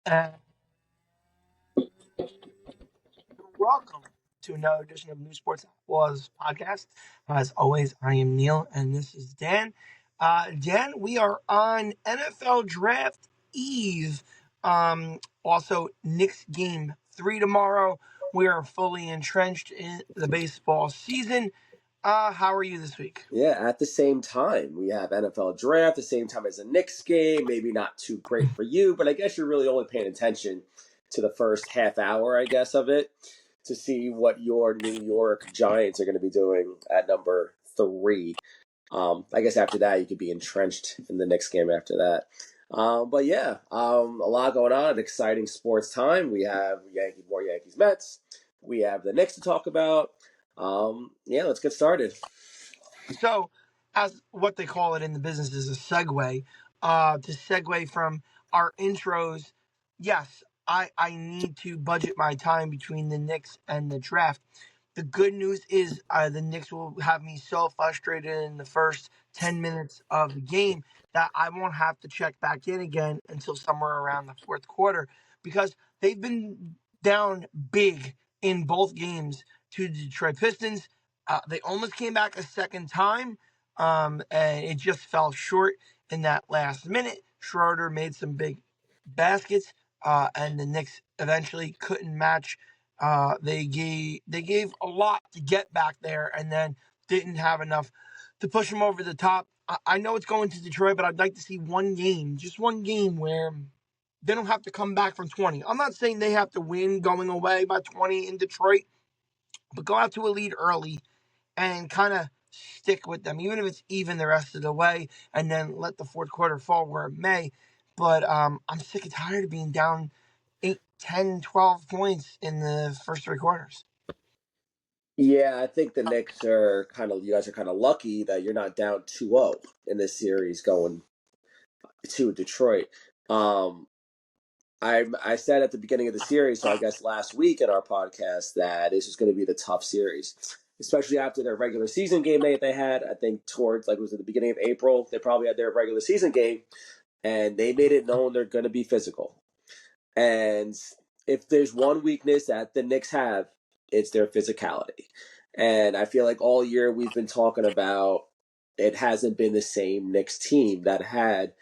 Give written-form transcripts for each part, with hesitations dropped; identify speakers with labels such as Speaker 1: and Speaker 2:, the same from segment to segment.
Speaker 1: And welcome to another edition of New Sports Outlaws podcast. As always, I am Neil, and this is Dan. Dan, we are on NFL Draft Eve. Also, Knicks game 3 tomorrow. We are fully entrenched in the baseball season. How are you this week?
Speaker 2: Yeah, at the same time, we have NFL draft, the same time as a Knicks game. Maybe not too great for you, but I guess you're really only paying attention to the first half hour, I guess, of it to see what your New York Giants are going to be doing at number 3. I guess after that, you could be entrenched in the Knicks game after that. But yeah, a lot going on. An exciting sports time. We have more Yankees Mets. We have the Knicks to talk about. Yeah, let's get started.
Speaker 1: So, as what they call it in the business is a segue, to segue from our intros, yes, I need to budget my time between the Knicks and the draft. The good news is the Knicks will have me so frustrated in the first 10 minutes of the game that I won't have to check back in again until somewhere around the fourth quarter because they've been down big in both games to the Detroit Pistons. They almost came back a second time, and it just fell short in that last minute. Schroeder made some big baskets, and the Knicks eventually couldn't match. They gave a lot to get back there, and then didn't have enough to push them over the top. I know it's going to Detroit, but I'd like to see one game, just one game, where they don't have to come back from 20. I'm not saying they have to win going away by 20 in Detroit, but go out to a lead early and kind of stick with them, even if it's even the rest of the way, and then let the fourth quarter fall where it may. But I'm sick and tired of being down 8, 10, 12 points in the first three quarters.
Speaker 2: Yeah, I think the Knicks are you guys are kind of lucky that you're not down 2-0 in this series going to Detroit. Um, I said at the beginning of the series, so I guess last week in our podcast, that this was going to be the tough series, especially after their regular season game they had. I think towards, like, it was at the beginning of April, they probably had their regular season game, and they made it known they're going to be physical. And if there's one weakness that the Knicks have, it's their physicality. And I feel like all year we've been talking about it hasn't been the same Knicks team that had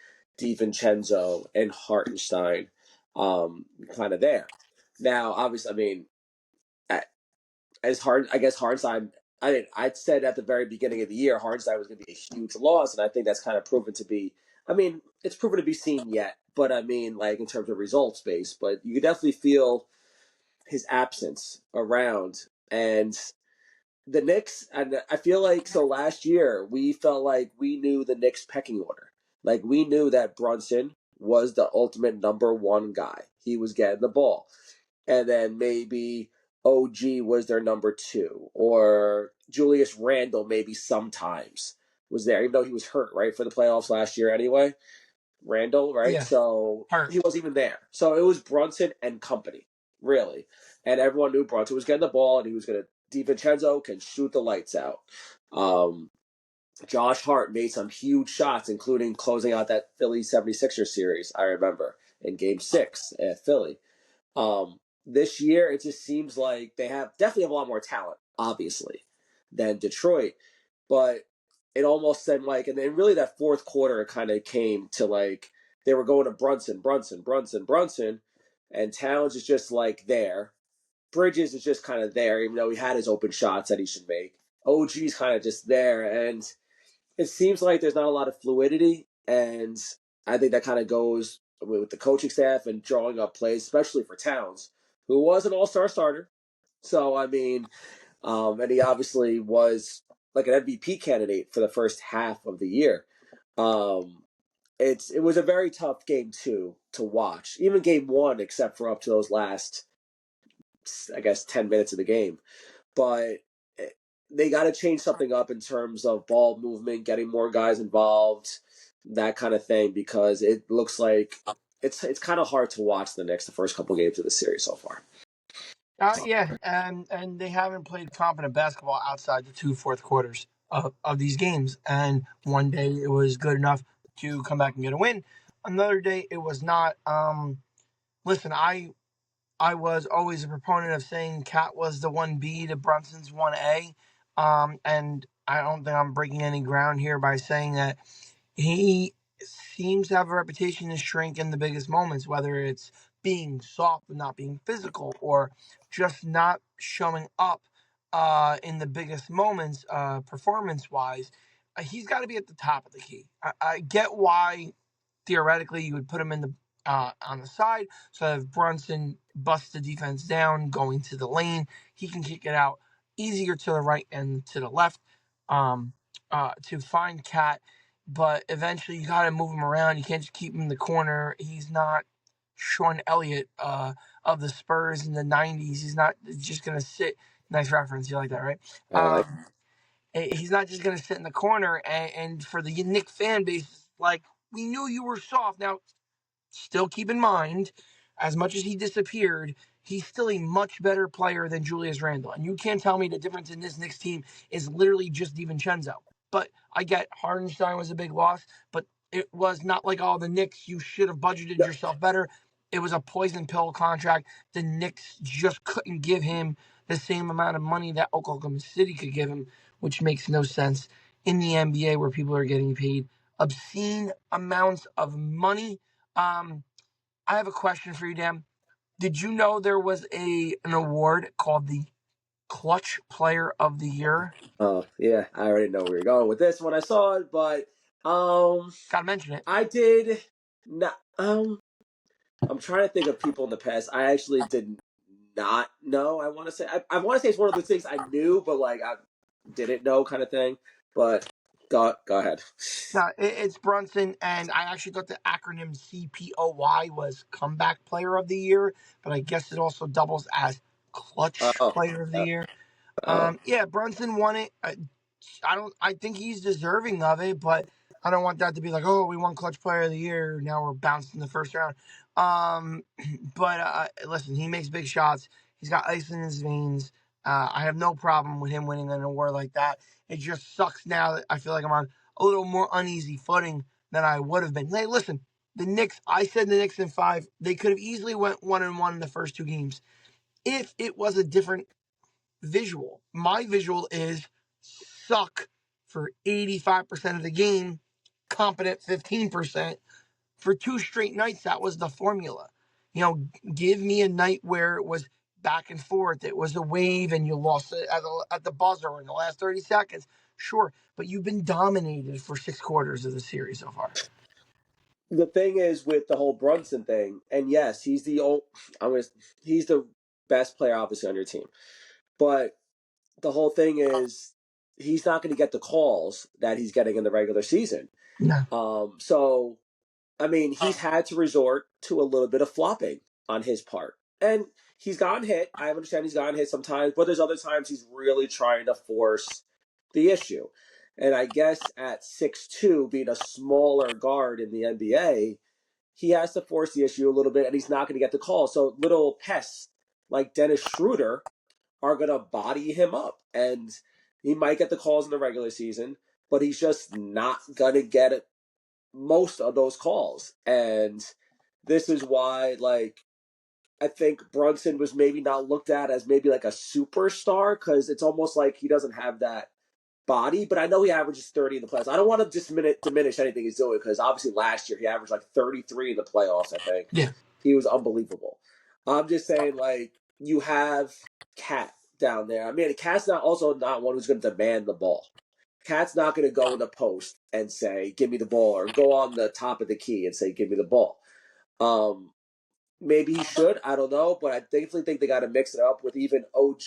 Speaker 2: DiVincenzo and Hartenstein kind of there. Now, obviously, I mean, as hard, I guess Hartenstein. I said at the very beginning of the year, Hartenstein was going to be a huge loss, and I think that's kind of proven to be. I mean, it's proven to be seen yet, but I mean, like, in terms of results based, but you could definitely feel his absence around. And the Knicks, and I feel like, so last year we felt like we knew the Knicks pecking order. Like, we knew that Brunson was the ultimate number one guy. He was getting the ball. And then maybe OG was their number 2, or Julius Randle maybe sometimes was there, even though he was hurt, right, for the playoffs last year anyway. Randle, right?
Speaker 1: Yeah,
Speaker 2: So
Speaker 1: hurt.
Speaker 2: he wasn't even there. So it was Brunson and company, really. And everyone knew Brunson was getting the ball, and he was going to. DiVincenzo can shoot the lights out. Um, Josh Hart made some huge shots, including closing out that Philly 76ers series, I remember, in Game 6 at Philly. This year, it just seems like they definitely have a lot more talent, obviously, than Detroit. But it almost seemed like, and then really that fourth quarter kind of came to, like, they were going to Brunson, and Towns is just like there. Bridges is just kind of there, even though he had his open shots that he should make. OG's kind of just there, and it seems like there's not a lot of fluidity, and I think that kind of goes with the coaching staff and drawing up plays, especially for Towns, who was an all-star starter. So, I mean, and he obviously was like an MVP candidate for the first half of the year. Um, it was a very tough game 2 to watch, even game 1, except for up to those last, I guess, 10 minutes of the game. But they got to change something up in terms of ball movement, getting more guys involved, that kind of thing, because it looks like it's kind of hard to watch the first couple games of the series so far.
Speaker 1: Yeah, and they haven't played competent basketball outside the two fourth quarters of these games. And one day it was good enough to come back and get a win. Another day it was not. listen, I was always a proponent of saying Cat was the 1B to Brunson's 1A. And I don't think I'm breaking any ground here by saying that he seems to have a reputation to shrink in the biggest moments, whether it's being soft and not being physical or just not showing up in the biggest moments, performance wise. He's got to be at the top of the key. I get why theoretically you would put him in the on the side so that if Brunson busts the defense down going to the lane, he can kick it out easier to the right and to the left to find Cat. But eventually you got to move him around. You can't just keep him in the corner. He's not Sean Elliott of the Spurs in the 90s. He's not just going to sit. Nice reference. You like that, right?
Speaker 2: I like.
Speaker 1: He's not just going to sit in the corner. And for the Knicks fan base, like, we knew you were soft. Now, still keep in mind, as much as he disappeared, he's still a much better player than Julius Randle. And you can't tell me the difference in this Knicks team is literally just DiVincenzo. But I get Hardenstein was a big loss, but it was not like, oh, the Knicks, you should have budgeted
Speaker 2: No,
Speaker 1: yourself better. It was a poison pill contract. The Knicks just couldn't give him the same amount of money that Oklahoma City could give him, which makes no sense in the NBA where people are getting paid obscene amounts of money. I have a question for you, Dan. Did you know there was an award called the Clutch Player of the Year?
Speaker 2: oh yeah, I already know where you're going with this when I saw it, but
Speaker 1: Gotta mention it.
Speaker 2: I did not. I'm trying to think of people in the past. I actually did not know. I want to say I want to say it's one of those things I knew, but like I didn't know kind of thing. But go ahead.
Speaker 1: No, it's Brunson, and I actually thought the acronym CPOY was Comeback Player of the Year, but I guess it also doubles as Clutch
Speaker 2: Oh,
Speaker 1: Player of the
Speaker 2: uh,
Speaker 1: Year.
Speaker 2: oh,
Speaker 1: Yeah, Brunson won it. I don't. I think he's deserving of it, but I don't want that to be like, oh, we won Clutch Player of the Year. Now we're bounced in the first round. Um, but listen, he makes big shots. He's got ice in his veins. I have no problem with him winning an award like that. It just sucks now that I feel like I'm on a little more uneasy footing than I would have been. Hey, listen, the Knicks. I said the Knicks in 5. They could have easily went 1-1 in the first 2 games if it was a different visual. My visual is suck for 85% of the game, competent 15%. For 2 straight nights, that was the formula. You know, give me a night where it was back and forth. It was a wave and you lost it at the buzzer in the last 30 seconds. Sure, but you've been dominated for 6 quarters of the series so far.
Speaker 2: the thing is with the whole Brunson thing, and yes, he's the old. I'm gonna. He's the best player, obviously, on your team, but the whole thing is he's not going to get the calls that he's getting in the regular season.
Speaker 1: No.
Speaker 2: So I mean, he's had to resort to a little bit of flopping on his part. And he's gotten hit. I understand he's gotten hit sometimes, but there's other times he's really trying to force the issue. And I guess at 6'2", being a smaller guard in the NBA, he has to force the issue a little bit, and he's not going to get the call. So little pests like Dennis Schroeder are going to body him up. And he might get the calls in the regular season, but he's just not going to get it most of those calls. And this is why, like, I think Brunson was maybe not looked at as maybe like a superstar because it's almost like he doesn't have that body. But I know he averages 30 in the playoffs. I don't want to just diminish anything he's doing because obviously last year he averaged like 33 in the playoffs, I think.
Speaker 1: Yeah.
Speaker 2: He was unbelievable. I'm just saying, like, you have Cat down there. I mean, Cat's not one who's going to demand the ball. Cat's not going to go in the post and say, give me the ball, or go on the top of the key and say, give me the ball. Maybe he should. I don't know. But I definitely think they got to mix it up with even OG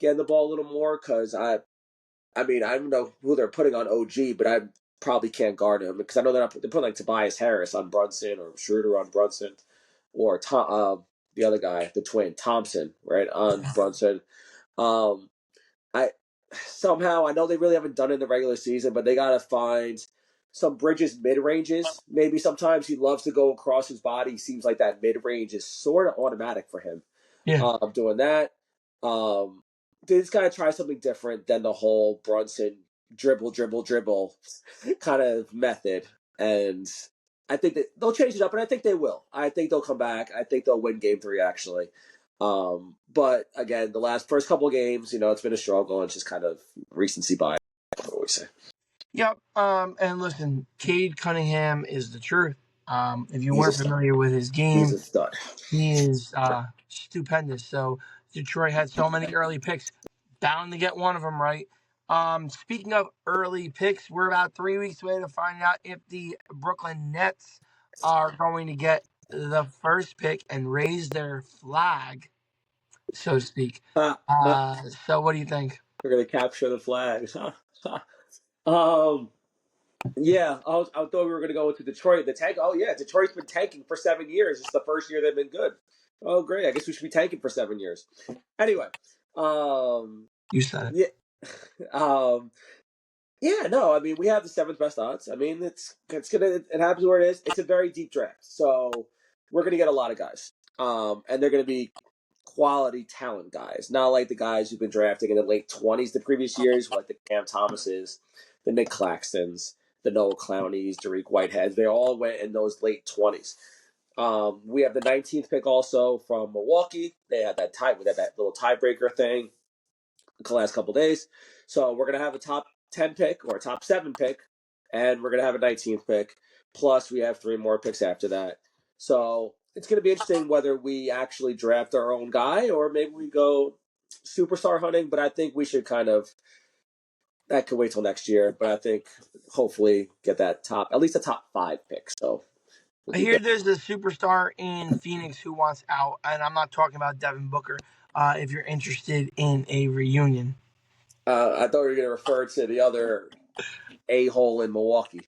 Speaker 2: getting the ball a little more because I mean, I don't know who they're putting on OG, but I probably can't guard him because I know they're putting like Tobias Harris on Brunson or Schroeder on Brunson or the other guy, the twin, Thompson, right, on Brunson. Um, I somehow I know they really haven't done it in the regular season, but they gotta find some Bridges mid ranges. Maybe sometimes he loves to go across his body. He seems like that mid range is sort of automatic for him.
Speaker 1: Yeah.
Speaker 2: Doing that. They just gotta try something different than the whole Brunson dribble kind of method. And I think that they'll change it up, and I think they will. I think they'll come back. I think they'll win Game 3 actually. But again, the first couple of games, it's been a struggle. And it's just kind of recency bias. What we say.
Speaker 1: Yep. And listen, Cade Cunningham is the truth. If you
Speaker 2: He's a
Speaker 1: weren't
Speaker 2: stud.
Speaker 1: familiar with his
Speaker 2: He's
Speaker 1: game,
Speaker 2: a stud.
Speaker 1: he is stupendous. So Detroit had so many early picks, bound to get one of them right. Speaking of early picks, we're about 3 weeks away to find out if the Brooklyn Nets are going to get the first pick and raise their flag, so to speak.
Speaker 2: We're
Speaker 1: So what do you think?
Speaker 2: gonna capture the flag. um. Yeah, I thought we were going to go into Detroit. The tank. Oh yeah, Detroit's been tanking for 7 years. It's the first year they've been good. Oh great, I guess we should be tanking for 7 years. Anyway,
Speaker 1: You said it.
Speaker 2: yeah, yeah. No, I mean we have the seventh best odds. I mean it happens where it is. It's a very deep draft, so we're going to get a lot of guys, and they're going to be quality talent guys, not like the guys who've been drafting in the late 20s the previous years, like the Cam Thomases, the Nick Claxtons, the Noah Clowneys, Dariq Whiteheads. They all went in those late 20s. We have the 19th pick also from Milwaukee. They had that little tiebreaker thing the last couple days. So we're going to have a top 10 pick or a top 7 pick, and we're going to have a 19th pick. Plus, we have 3 more picks after that. So it's going to be interesting whether we actually draft our own guy or maybe we go superstar hunting. But I think we should that could wait till next year. But I think hopefully get at least a top 5 pick. So we'll
Speaker 1: I
Speaker 2: be
Speaker 1: hear
Speaker 2: good.
Speaker 1: there's a superstar in Phoenix who wants out, and I'm not talking about Devin Booker. If you're interested in a reunion,
Speaker 2: I thought we were going to refer to the other a-hole in Milwaukee.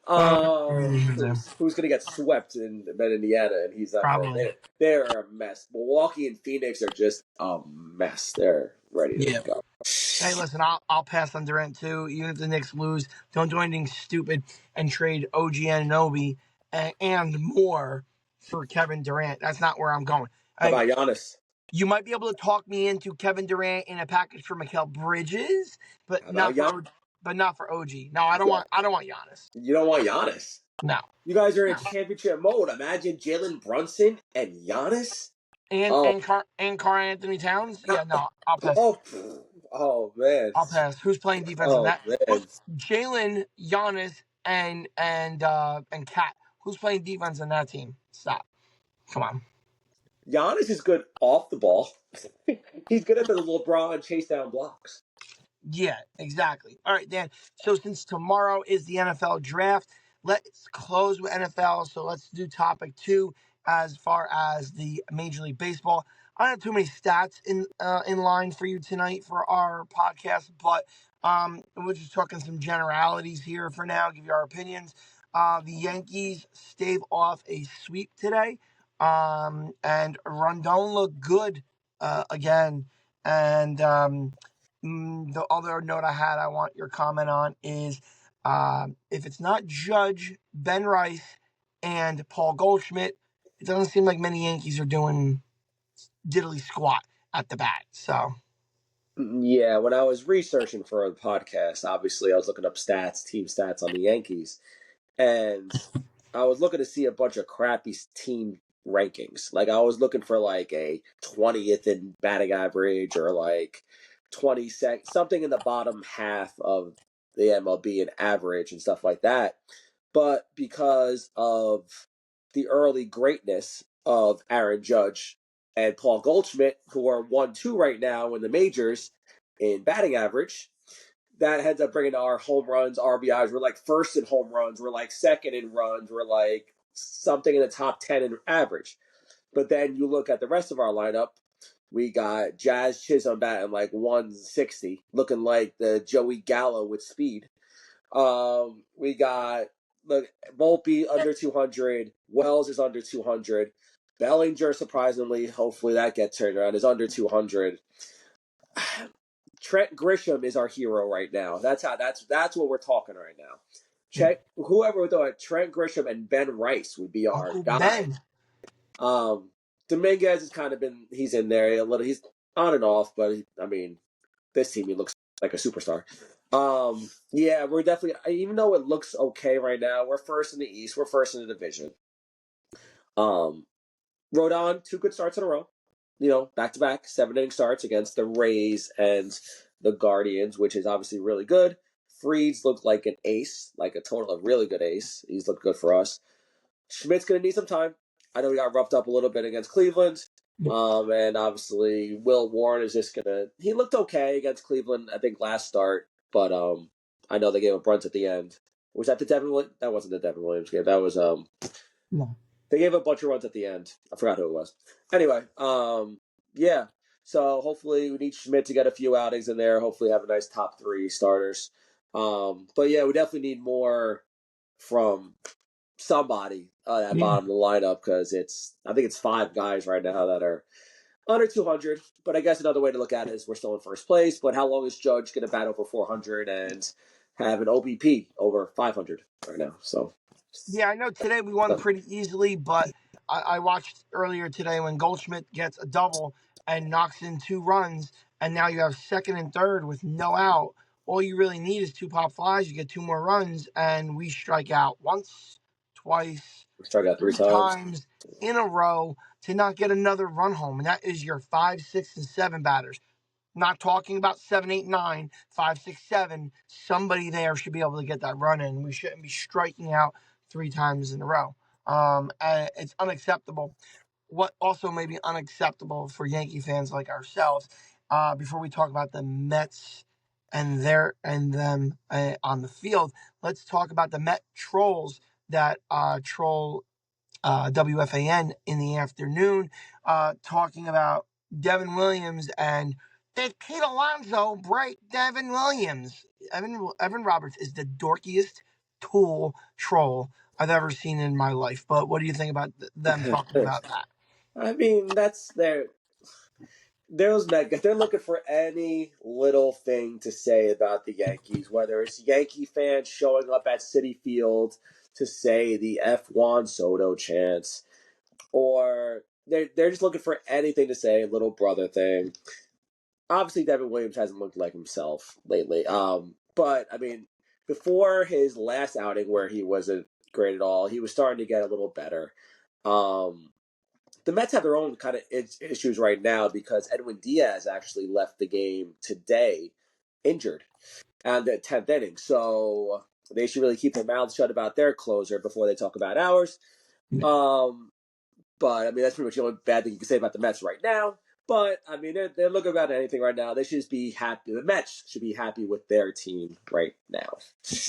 Speaker 2: Who's going to get swept in Indiana, and he's not going
Speaker 1: probably.
Speaker 2: to. They're a mess. Milwaukee and Phoenix are just a mess. They're ready to
Speaker 1: Yeah.
Speaker 2: go.
Speaker 1: Hey, listen, I'll pass on Durant too. Even if the Knicks lose, don't do anything stupid and trade OG Anunoby and more for Kevin Durant. That's not where I'm going.
Speaker 2: How
Speaker 1: Hey,
Speaker 2: about Giannis?
Speaker 1: you might be able to talk me into Kevin Durant in a package for Mikal Bridges, but
Speaker 2: How about
Speaker 1: not for
Speaker 2: Giannis?
Speaker 1: OG. No, I don't want Giannis.
Speaker 2: You don't want Giannis.
Speaker 1: No.
Speaker 2: You guys are in
Speaker 1: No.
Speaker 2: championship mode. Imagine Jalen Brunson and Giannis.
Speaker 1: And
Speaker 2: Oh,
Speaker 1: and Carl Anthony Towns? Yeah, no, I'll pass.
Speaker 2: oh, oh man.
Speaker 1: I'll pass. Who's playing defense on
Speaker 2: Oh
Speaker 1: that?
Speaker 2: man.
Speaker 1: Jalen, Giannis, and Cat. Who's playing defense on that team? Stop. Come on.
Speaker 2: Giannis is good off the ball. He's good at the LeBron chase down blocks.
Speaker 1: Yeah, exactly. All right, Dan. So since tomorrow is the NFL draft, let's close with NFL. So let's do topic 2 as far as the Major League Baseball. I don't have too many stats in line for you tonight for our podcast, but we're just talking some generalities here for now. Give you our opinions. The Yankees stave off a sweep today, and Rondon looked good again, and the other note I want your comment on is if it's not Judge, Ben Rice, and Paul Goldschmidt, it doesn't seem like many Yankees are doing diddly squat at the bat. So,
Speaker 2: Yeah, when I was researching for the podcast, obviously I was looking up team stats on the Yankees, and I was looking to see a bunch of crappy team rankings. Like I was looking for like a 20th in batting average or like something in the bottom half of the MLB in average and stuff like that. But because of the early greatness of Aaron Judge and Paul Goldschmidt, who are 1-2 right now in the majors in batting average, that ends up bringing our home runs, RBIs. We're like first in home runs. We're like second in runs. We're like something in the top 10 in average. But then you look at the rest of our lineup. We got Jazz Chisholm batting like 160, looking like the Joey Gallo with speed. We got Volpe under 200. Wells is under 200. Bellinger, surprisingly, hopefully that gets turned around, is under 200. Trent Grisham is our hero right now. That's what we're talking right now. Check whoever we thought Trent Grisham and Ben Rice would be our
Speaker 1: Uncle
Speaker 2: guy.
Speaker 1: Ben.
Speaker 2: Dominguez has kind of he's in there a little. He's on and off, but I mean, this team he looks like a superstar. Yeah, we're definitely, even though it looks okay right now, we're first in the East, we're first in the division. Um, Rode on 2 good starts in a row. Back to back 7 inning starts against the Rays and the Guardians, which is obviously really good. Freeds looked like an ace, like a total of really good ace. He's looked good for us. Schmidt's going to need some time. I know he got roughed up a little bit against Cleveland. And obviously, Will Warren is just going to. He looked okay against Cleveland, I think, last start. But I know they gave up runs at the end. Was that the Devin? That wasn't the Devin Williams game. That was
Speaker 1: No.
Speaker 2: They gave a bunch of runs at the end. I forgot who it was. Anyway, yeah. So hopefully we need Schmidt to get a few outings in there. Hopefully have a nice top 3 starters. But yeah, we definitely need more from somebody at
Speaker 1: Yeah.
Speaker 2: bottom of the lineup because I think it's 5 guys right now that are under 200. But I guess another way to look at it is we're still in first place. But how long is Judge going to bat over 400 and have an OBP over 500 right now? So
Speaker 1: Yeah, I know today we won pretty easily, but I watched earlier today when Goldschmidt gets a double and knocks in 2 runs, and now you have second and third with no out. All you really need is 2 pop flies. You get 2 more runs, and we strike out once, twice,
Speaker 2: we struck out 3
Speaker 1: three
Speaker 2: times.
Speaker 1: times in a row to not get another run home. And that is your 5, 6, and 7 batters. Not talking about 7, 8, 9, 5, 6, 7. Somebody there should be able to get that run in. We shouldn't be striking out 3 times in a row. And it's unacceptable. What also may be unacceptable for Yankee fans like ourselves, before we talk about the Mets and them on the field, let's talk about the Met trolls that troll WFAN in the afternoon, talking about Devin Williams and did Pete Alonso break Devin Williams? Evan Roberts is the dorkiest tool troll I've ever seen in my life. But what do you think about them talking about that?
Speaker 2: I mean, that's those Met. They're looking for any little thing to say about the Yankees, whether it's Yankee fans showing up at Citi Field to say the F Juan Soto chants, or they're just looking for anything to say, little brother thing. Obviously, Devin Williams hasn't looked like himself lately. But I mean, before his last outing where he wasn't great at all, he was starting to get a little better. Um, the Mets have their own kind of issues right now because Edwin Diaz actually left the game today injured and the 10th inning. So they should really keep their mouths shut about their closer before they talk about ours. But I mean, that's pretty much the only bad thing you can say about the Mets right now. But I mean, they're looking about anything right now. They should just be happy. The Mets should be happy with their team right now.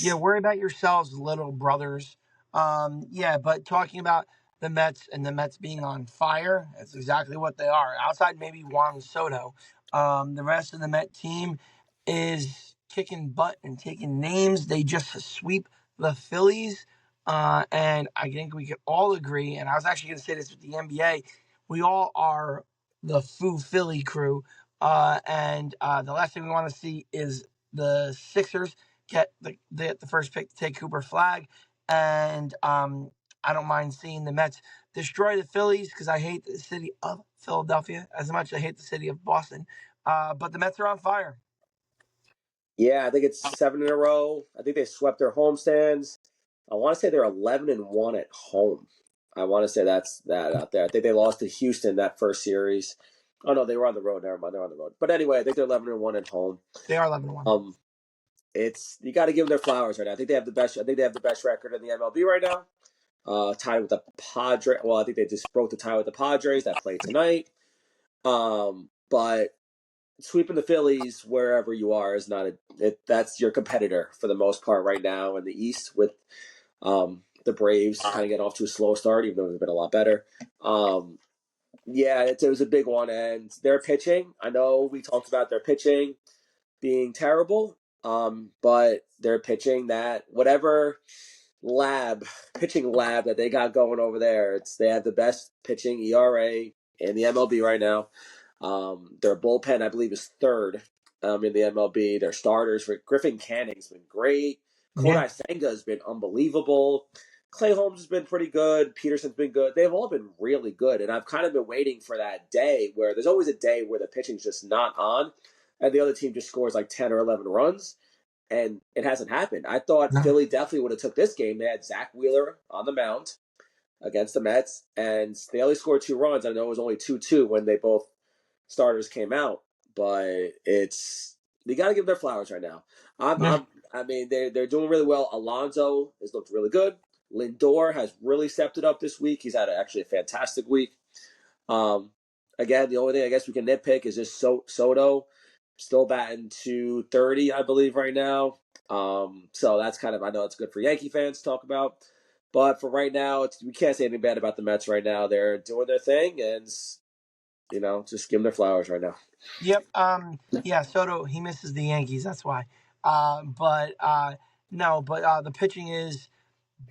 Speaker 1: Yeah, worry about yourselves, little brothers. Yeah, but talking about the Mets and the Mets being on fire, that's exactly what they are. Outside maybe Juan Soto, the rest of the Met team is kicking butt and taking names. They just sweep the Phillies, and I think we could all agree. And I was actually going to say this with the NBA, we all are the Foo Philly crew, and the last thing we want to see is the Sixers get the first pick to take Cooper Flag, and I don't mind seeing the Mets destroy the Phillies because I hate the city of Philadelphia as much as I hate the city of Boston. But the Mets are on fire.
Speaker 2: Yeah, I think it's 7 in a row. I think they swept their homestands. I want to say they're 11-1 at home. I want to say that's that out there. I think they lost to Houston that first series. Oh no, they were on the road. Never mind, they're on the road. But anyway, I think they're 11-1 at home.
Speaker 1: They are 11-1.
Speaker 2: It's you got to give them their flowers right now. I think they have the best. I think they have the best record in the MLB right now. Tied with the Padres. Well, I think they just broke the tie with the Padres that play tonight. But sweeping the Phillies wherever you are is not that's your competitor for the most part right now in the East with the Braves kind of getting off to a slow start, even though they've been a lot better. Yeah, it was a big one, and their pitching. I know we talked about their pitching being terrible, but they're pitching that whatever pitching lab that they got going over there. They have the best pitching ERA in the MLB right now. Their bullpen, I believe, is third in the MLB. Their starters for Griffin Canning's been great.
Speaker 1: Yeah.
Speaker 2: Kodai Senga has been unbelievable. Clay Holmes has been pretty good. Peterson's been good. They've all been really good, and I've kind of been waiting for that day where there's always a day where the pitching's just not on, and the other team just scores like 10 or 11 runs. and it hasn't happened. I thought
Speaker 1: No.
Speaker 2: Philly definitely would have took this game. They had Zach Wheeler on the mound against the Mets, and they only scored 2 runs. I know it was only 2-2 when they both starters came out, but it's they got to give their flowers right now.
Speaker 1: Yeah.
Speaker 2: I mean, they're doing really well. Alonso has looked really good. Lindor has really stepped it up this week. He's had actually a fantastic week. Um, Again, the only thing I guess we can nitpick is just Soto still batting 230, I believe, right now. So that's kind of I know it's good for Yankee fans to talk about, but for right now, we can't say anything bad about the Mets right now. They're doing their thing, and just give them their flowers right now.
Speaker 1: Yep. Yeah. Soto, he misses the Yankees. That's why. But no. But the pitching is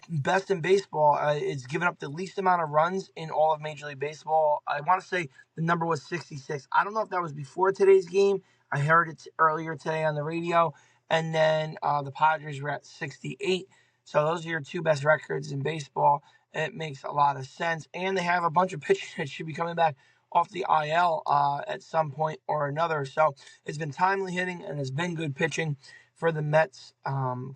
Speaker 1: best in baseball. It's given up the least amount of runs in all of Major League Baseball. I want to say the number was 66. I don't know if that was before today's game. I heard it earlier today on the radio. And then the Padres were at 68. So those are your two best records in baseball. It makes a lot of sense. And they have a bunch of pitchers that should be coming back off the IL at some point or another. So it's been timely hitting and it's been good pitching for the Mets.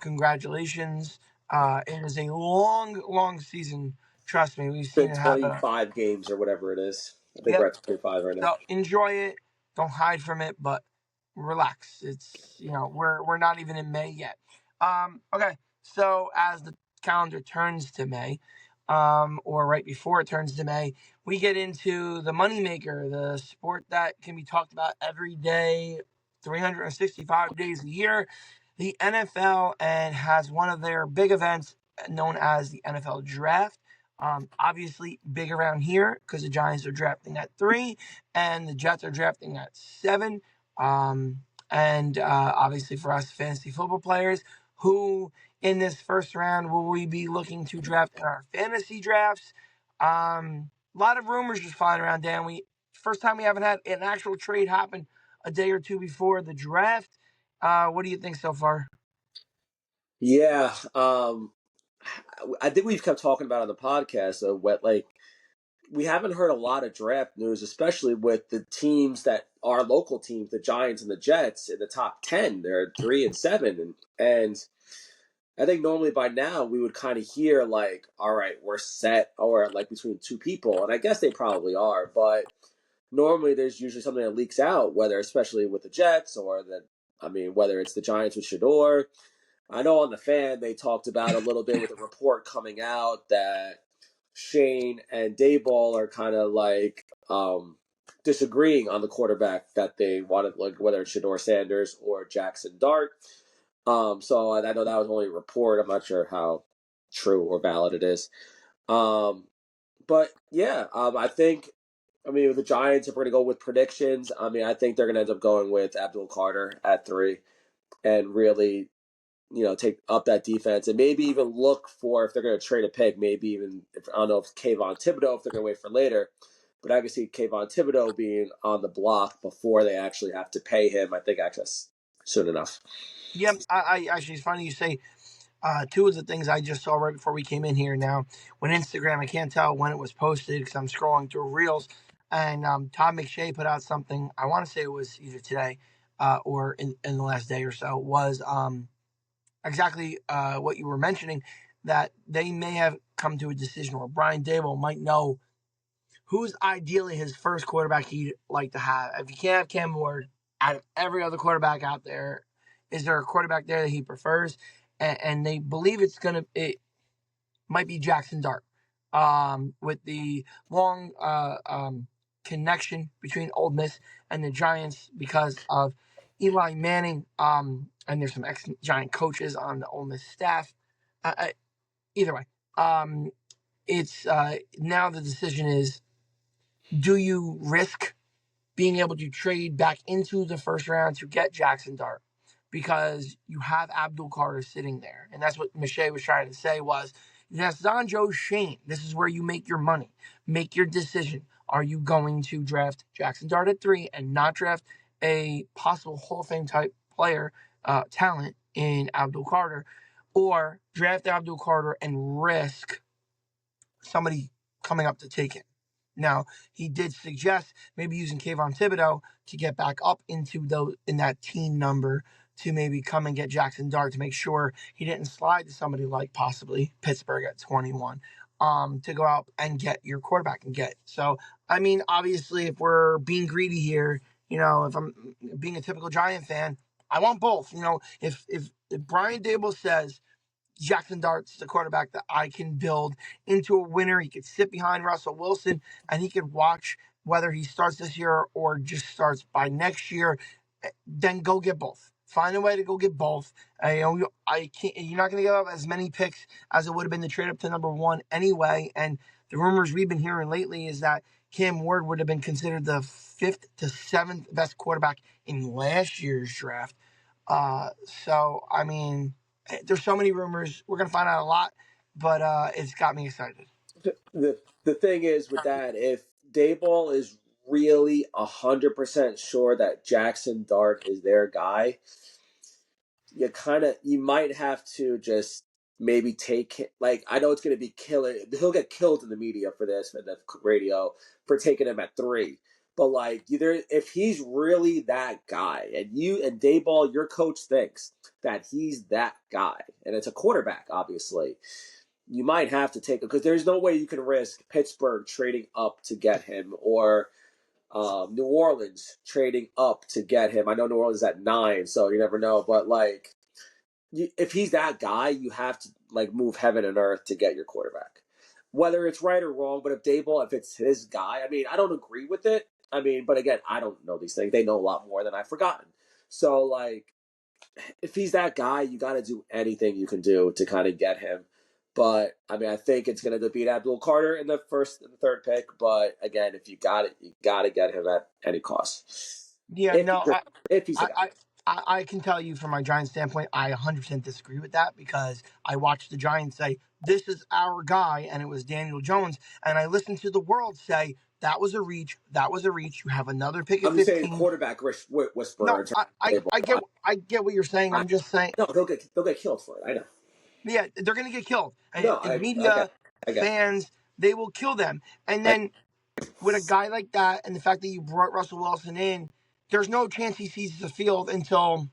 Speaker 1: Congratulations. It is a long, long season. Trust me, we've
Speaker 2: It's
Speaker 1: seen
Speaker 2: been
Speaker 1: it happen.
Speaker 2: 25 games or whatever it is. I think we're
Speaker 1: Yep.
Speaker 2: at 25 right now.
Speaker 1: So enjoy it. Don't hide from it, but relax. It's we're not even in May yet. Okay. So as the calendar turns to May, or right before it turns to May, we get into the moneymaker, the sport that can be talked about every day, 365 days a year, the NFL, and has one of their big events known as the NFL Draft. Obviously big around here because the Giants are drafting at 3 and the Jets are drafting at 7. And obviously for us fantasy football players, who in this first round will we be looking to draft in our fantasy drafts? A lot of rumors just flying around, Dan. First time we haven't had an actual trade happen a day or two before the draft. What do you think so far?
Speaker 2: Yeah, I think we've kept talking about on the podcast of what we haven't heard a lot of draft news, especially with the teams that are local teams, the Giants and the Jets in the top 10. They're 3 and 7, and I think normally by now we would kind of hear like, all right, we're set, or like between two people, and I guess they probably are, but normally there's usually something that leaks out, whether especially with the Jets or whether it's the Giants with Shador. I know on the fan they talked about a little bit with a report coming out that Shane and Dayball are kind of like disagreeing on the quarterback that they wanted, like whether it's Shador Sanders or Jackson Dart. So I know that was only a report. I'm not sure how true or valid it is. But yeah, I think. With the Giants, if we're going to go with predictions, I think they're going to end up going with Abdul Carter at 3 and really take up that defense and maybe even look for if they're going to trade a pick, maybe even if I don't know if Kayvon Thibodeau if they're going to wait for later, but I can see Kayvon Thibodeau being on the block before they actually have to pay him. I think access soon enough.
Speaker 1: Yep. I actually, it's funny you say two of the things I just saw right before we came in here. Now, when Instagram, I can't tell when it was posted because I'm scrolling through Reels, and Todd McShay put out something. I want to say it was either today or in the last day or so. Was exactly what you were mentioning, that they may have come to a decision, or Brian Dable might know who's ideally his first quarterback he'd like to have. If you can't have Cam Ward, out of every other quarterback out there, is there a quarterback there that he prefers? And they believe it might be Jackson Dart, with the long connection between Old Miss and the Giants because of Eli Manning. And there's some ex-Giant coaches on the Ole Miss staff. Either way, it's now the decision is: do you risk being able to trade back into the first round to get Jackson Dart because you have Abdul Carter sitting there? And that's what Miche was trying to say was, that's on Joe Shane. This is where you make your money. Make your decision. Are you going to draft Jackson Dart at 3 and not draft a possible Hall of Fame type player, talent in Abdul Carter, or draft Abdul Carter and risk somebody coming up to take it? Now, he did suggest maybe using Kayvon Thibodeau to get back up into in that teen number to maybe come and get Jackson Dart to make sure he didn't slide to somebody like possibly Pittsburgh at 21, to go out and get your quarterback and get. So, I mean, obviously, if we're being greedy here, if I'm being a typical Giant fan, I want both. If Brian Dable says Jackson Dart's the quarterback that I can build into a winner. He could sit behind Russell Wilson and he could watch whether he starts this year or just starts by next year. Then go get both. Find a way to go get both. I can't. You're not going to give up as many picks as it would have been to trade up to number one anyway. And the rumors we've been hearing lately is that Cam Ward would have been considered the fifth to seventh best quarterback in last year's draft. So I mean, there's so many rumors. We're gonna find out a lot, but it's got me excited.
Speaker 2: The thing is with that, if Dayball is really 100% sure that Jackson Dart is their guy, you might have to just maybe take, like, I know it's going to be killing. He'll get killed in the media for this, for the radio, for taking him at 3. But like, either if he's really that guy, and you and Dayball, your coach thinks that he's that guy, and it's a quarterback, obviously, you might have to take him, because there's no way you can risk Pittsburgh trading up to get him, or New Orleans trading up to get him. I know New Orleans is at 9, so you never know. But like, if he's that guy, you have to like move heaven and earth to get your quarterback. Whether it's right or wrong, but if it's his guy, I mean, I don't agree with it. I mean, but again, I don't know these things. They know a lot more than I've forgotten. So like, if he's that guy, you got to do anything you can do to kind of get him. But I mean, I think it's going to beat Abdul Carter in the first and the third pick. But again, if you got it, you got to get him at any cost.
Speaker 1: Yeah,
Speaker 2: If
Speaker 1: no,
Speaker 2: he's, if he's the
Speaker 1: I,
Speaker 2: guy.
Speaker 1: I, I can tell you from my Giants standpoint, I 100% disagree with that because I watched the Giants say this is our guy, and it was Daniel Jones, and I listened to the world say that was a reach, that was a reach. You have another pick at
Speaker 2: I'm just saying
Speaker 1: 15.
Speaker 2: quarterback whisperer
Speaker 1: No,
Speaker 2: in terms of Dable.
Speaker 1: I get what you're saying. I'm just saying,
Speaker 2: No, they'll get killed for it. I know.
Speaker 1: yeah, they're gonna get killed.
Speaker 2: No,
Speaker 1: And
Speaker 2: I get
Speaker 1: media,
Speaker 2: I get
Speaker 1: fans, they will kill them. And
Speaker 2: I,
Speaker 1: then with a guy like that, and the fact that you brought Russell Wilson in, there's no chance he sees the field until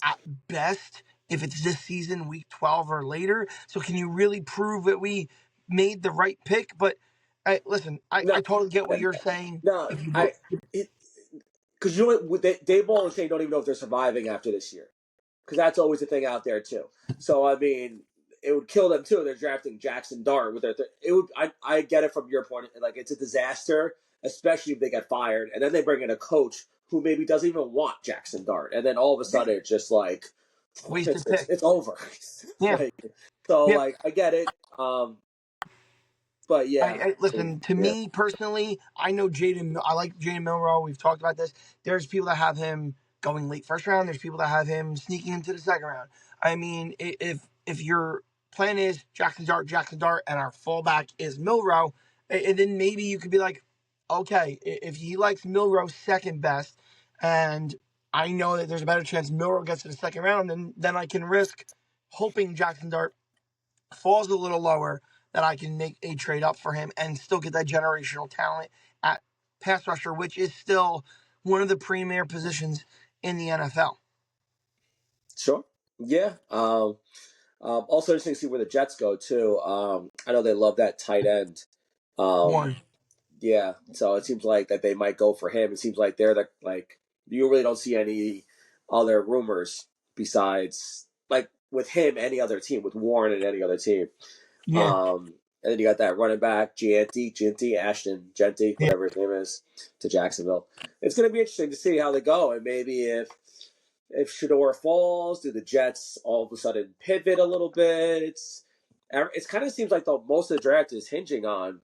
Speaker 1: at best, if it's this season, week 12 or later. So can you really prove that we made the right pick? But listen,
Speaker 2: no
Speaker 1: I totally get what you're saying.
Speaker 2: no
Speaker 1: If you
Speaker 2: I
Speaker 1: look,
Speaker 2: because you know what Dayball and Shane don't even know if they're surviving after this year, because that's always the thing out there too. So I mean, it would kill them too. They're drafting Jackson Dart with it would. I get it from your point. Like, it's a disaster, especially if they get fired, and then they bring in a coach who maybe doesn't even want Jackson Dart, and then all of a
Speaker 1: yeah,
Speaker 2: sudden it's just like
Speaker 1: wasted pick.
Speaker 2: it's over.
Speaker 1: Yeah,
Speaker 2: Like, so
Speaker 1: yeah.
Speaker 2: like, I get it. But yeah,
Speaker 1: Listen, to
Speaker 2: yeah,
Speaker 1: me personally, I know Jaden. I like Jaden Milrow. We've talked about this. There's people that have him going late first round. There's people that have him sneaking into the second round. I mean, if your plan is Jackson Dart, and our fallback is Milrow, and then maybe you could be like, okay, if he likes Milrow second best, and I know that there's a better chance Milrow gets to the second round, then I can risk hoping Jackson Dart falls a little lower, that I can make a trade up for him and still get that generational talent at pass rusher, which is still one of the premier positions in the NFL.
Speaker 2: sure, yeah. Also interesting to see where the Jets go too. I know they love that tight end. Um,
Speaker 1: One.
Speaker 2: yeah, so it seems like that they might go for him. It seems like they're the like you really don't see any other rumors besides like with him, any other team, with Warren and any other team.
Speaker 1: Yeah.
Speaker 2: And then you got that running back, Ashton Genty,
Speaker 1: Yeah.
Speaker 2: whatever his name is, to Jacksonville. It's going to be interesting to see how they go, and maybe if Shador falls, do the Jets all of a sudden pivot a little bit? It's kind of seems like most of the draft is hinging on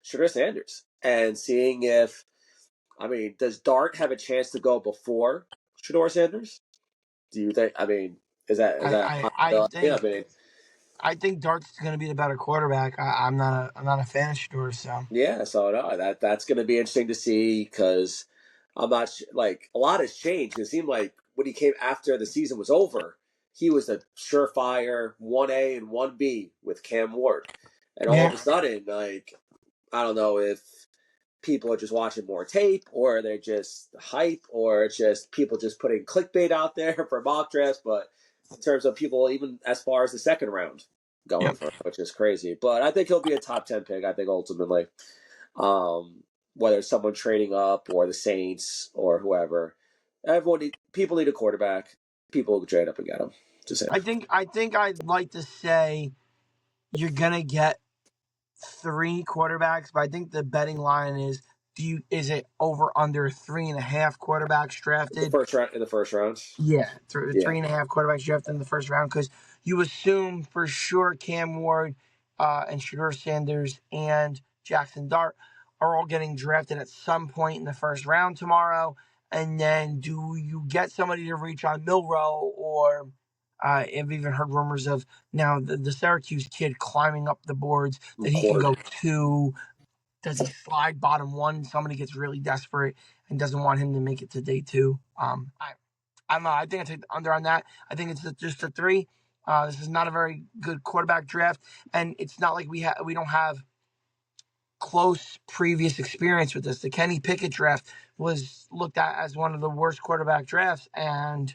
Speaker 2: Shador Sanders and seeing if, I mean, does Dart have a chance to go before Shador Sanders? Do you think? I mean, is
Speaker 1: I,
Speaker 2: that a
Speaker 1: I, I
Speaker 2: possibility? I
Speaker 1: think
Speaker 2: mean,
Speaker 1: I think Dart's going to be the better quarterback. I'm not a fan of Shador, so
Speaker 2: yeah. So no, that's going to be interesting to see, because I'm not like, a lot has changed. It seemed like when he came after the season was over, he was a surefire 1A and 1B with Cam Ward, and all of
Speaker 1: yeah.
Speaker 2: a sudden, like, I don't know if people are just watching more tape, or they're just hype, or it's just people just putting clickbait out there for mock drafts. But in terms of people, even as far as the second round going
Speaker 1: Yep.
Speaker 2: for, which is crazy. But I think he'll be a top 10 pick. I think ultimately, whether it's someone trading up or the Saints or whoever, people need a quarterback. People will trade up and get him. Just saying.
Speaker 1: I think I'd like to say you're gonna get 3 quarterbacks, but I think the betting line is it over under 3.5 quarterbacks
Speaker 2: The
Speaker 1: drafted?
Speaker 2: first round in the first round.
Speaker 1: Yeah,
Speaker 2: Yeah,
Speaker 1: 3.5 quarterbacks drafted in the first round because you assume for sure Cam Ward and Shador Sanders and Jackson Dart are all getting drafted at some point in the first round tomorrow. And then do you get somebody to reach on Milrow or I've even heard rumors of now the Syracuse kid climbing up the boards that he can
Speaker 2: McCord.
Speaker 1: go to. Does he slide bottom one? Somebody gets really desperate and doesn't want him to make it to day two. I don't know. I think I take the under on that. I think it's just a 3. This is not a very good quarterback draft, and it's not like we don't have close previous experience with this. The Kenny Pickett draft was looked at as one of the worst quarterback drafts, and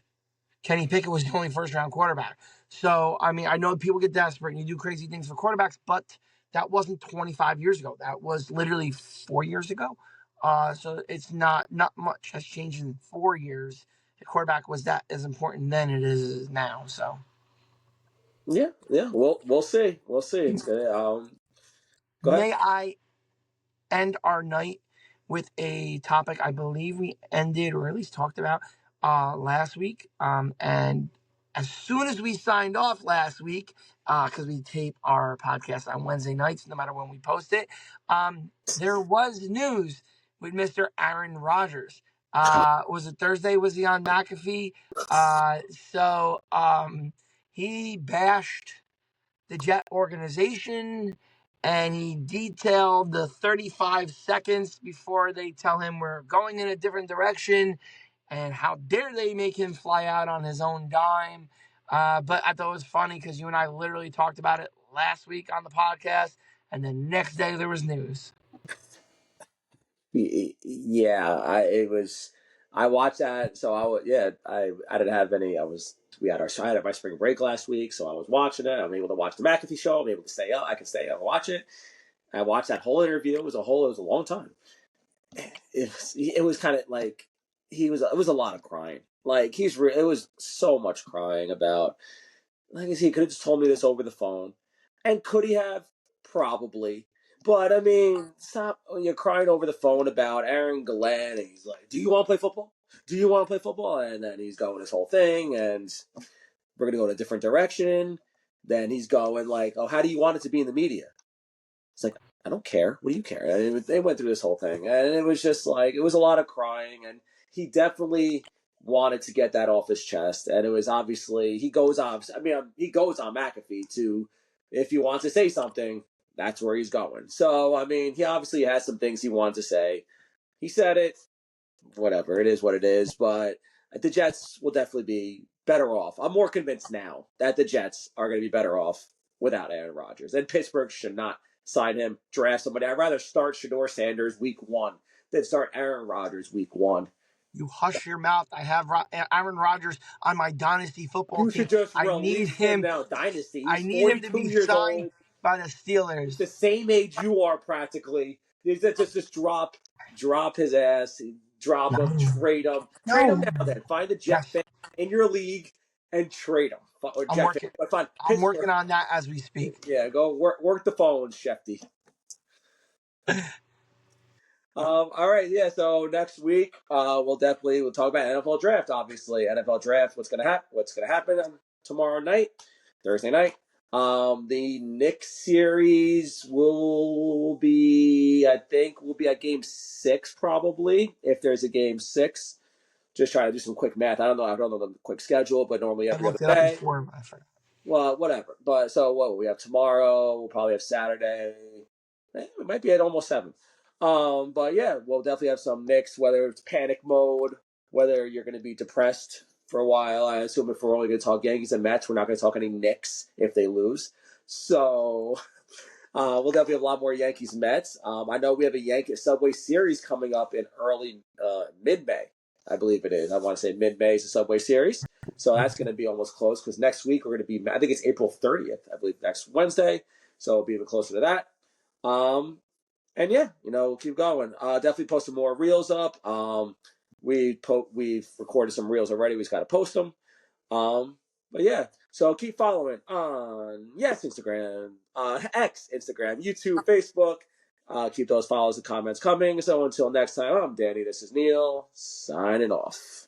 Speaker 1: Kenny Pickett was the only first round quarterback. So I mean, I know people get desperate and you do crazy things for quarterbacks, but that wasn't 25 years ago. That was literally 4 years ago. So it's not much has changed in 4 years. The quarterback was that as important then it is now. So
Speaker 2: Yeah, yeah. We'll see. We'll see. It's good. Go ahead.
Speaker 1: may I end our night with a topic I believe we ended or at least talked about last week. And as soon as we signed off last week, because we tape our podcast on Wednesday nights, no matter when we post it, there was news with Mr. Aaron Rodgers. Was it Thursday? Was he on McAfee? So he bashed the Jet organization, and he detailed the 35 seconds before they tell him we're going in a different direction, and how dare they make him fly out on his own dime. But I thought it was funny because you and I literally talked about it last week on the podcast, and the next day there was news.
Speaker 2: Yeah, I watched that. So I didn't have any. I had my spring break last week, so I was watching it. I'm able to watch the McAfee show. I'm able to stay up. I can stay up and watch it. I watched that whole interview. It was a long time. It was kind of like it was a lot of crying. Like it was so much crying about. Like I said, he could have just told me this over the phone. And could he have? Probably. But I mean, stop when you're crying over the phone about Aaron Glenn, and he's like, "Do you want to play football? Do you want to play football?" And then he's going this whole thing, and we're gonna go in a different direction. Then he's going like, "Oh, how do you want it to be in the media?" It's like, I don't care. What do you care? I mean, they went through this whole thing, and it was just like it was a lot of crying, and he definitely wanted to get that off his chest, and it was obviously he goes on. I mean, he goes on McAfee to if he wants to say something, that's where he's going. So I mean, he obviously has some things he wanted to say. He said it. Whatever, it is what it is. But the Jets will definitely be better off. I'm more convinced now that the Jets are going to be better off without Aaron Rodgers. And Pittsburgh should not sign him, draft somebody. I'd rather start Shador Sanders week 1 than start Aaron Rodgers week 1.
Speaker 1: You hush your mouth. I have Aaron Rodgers on my dynasty football
Speaker 2: You
Speaker 1: team.
Speaker 2: should just
Speaker 1: I need
Speaker 2: release him
Speaker 1: him.
Speaker 2: now. Dynasty.
Speaker 1: I
Speaker 2: He's
Speaker 1: need him to
Speaker 2: 42
Speaker 1: be
Speaker 2: years
Speaker 1: signed
Speaker 2: old.
Speaker 1: by the Steelers.
Speaker 2: The same age you are practically. Just drop his ass, drop him,
Speaker 1: No,
Speaker 2: trade him
Speaker 1: no.
Speaker 2: now. Then find a Jet
Speaker 1: Yes,
Speaker 2: fan in your league and trade him, or
Speaker 1: I'm
Speaker 2: Jet fan.
Speaker 1: working.
Speaker 2: But find
Speaker 1: I'm
Speaker 2: Pittsburgh.
Speaker 1: working on that as we speak.
Speaker 2: Yeah, go work the phones, Shefty. All right, yeah. So next week, we'll talk about NFL draft. Obviously, NFL draft. What's gonna happen tomorrow night, Thursday night. The Knicks series I think, will be at Game 6 probably if there's a Game 6. Just trying to do some quick math. I don't know the quick schedule, but normally
Speaker 1: I
Speaker 2: every other
Speaker 1: looked it up
Speaker 2: day.
Speaker 1: before, but I forgot.
Speaker 2: Well, whatever. But so what we have tomorrow, we'll probably have Saturday. We might be at almost 7. But yeah, we'll definitely have some Knicks, whether it's panic mode, whether you're going to be depressed for a while. I assume if we're only going to talk Yankees and Mets, we're not going to talk any Knicks if they lose. So We'll definitely have a lot more Yankees Mets. I know we have a Yankee Subway Series coming up in early mid-May. I believe it is. I want to say mid-May is the Subway Series. So that's going to be almost close because next week we're going to be, I think it's April 30th, I believe, next Wednesday. So we'll be even closer to that. And yeah, we'll keep going. Definitely posting more reels up. We've recorded some reels already. We just got to post them. But yeah, so keep following on Instagram, X, Instagram, YouTube, Facebook. Keep those follows and comments coming. So until next time, I'm Danny. This is Neil signing off.